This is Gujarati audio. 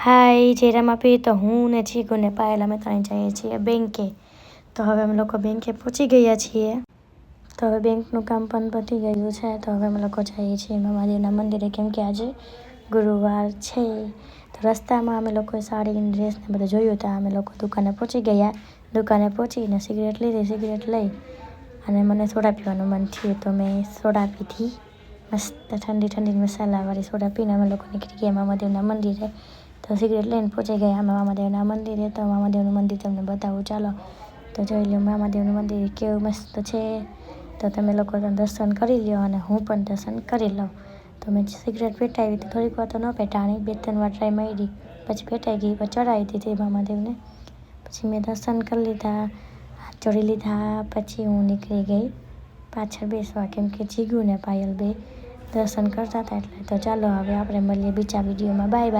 હાય જય રામાપીર. તો હું ને જીગુ ને પાયલ અમે ત્રણ જઈએ છીએ બેંકે. તો હવે અમે લોકો બેંકે પહોંચી ગયા છીએ. તો હવે બેંકનું કામ પણ પતી ગયું છે. તો હવે અમે લોકો જઈએ છીએ મહાદેવના મંદિરે, કેમ કે આજે ગુરુવાર છે. તો રસ્તામાં અમે લોકોએ સાડી ડ્રેસ ને બધું જોયું. તો અમે લોકો દુકાને પહોંચી ગયા. દુકાને પહોંચીને સિગરેટ લીધી. સિગરેટ લઈ અને મને સોડા પીવાનું મન થયું, તો મેં સોડા પીધી. મસ્ત ઠંડી ઠંડી મસાલાવાળી સોડા પીને અમે લોકો નીકળી ગયા મહાદેવના મંદિરે. તો સિગરેટ લઈને પહોંચી ગયા અમે મહાદેવના મંદિરે. તો મહાદેવનું મંદિર તમને બતાવું ચાલો. તો જોઈ લો મહાદેવનું મંદિર કેવું મસ્ત છે. તો તમે લોકો તો દર્શન કરી લો અને હું પણ દર્શન કરી લઉં. તો મેં સિગરેટ પેટાવી તો થોડીક વાર તો ન પેટાણી, 2-3 વાર ટ્રાય મારી, પછી પેટાઈ ગઈ, પછી ચડાવી દીધી મહાદેવને. પછી મેં દર્શન કરી લીધા, હાથ જોડી લીધા. પછી હું નીકળી ગઈ પાછળ બેસવા, કેમ કે જીગુ ને પાયલ બે દર્શન કરતા હતા એટલે. તો ચાલો હવે આપણે મળીએ બીજા વિડીયોમાં. Bye bye.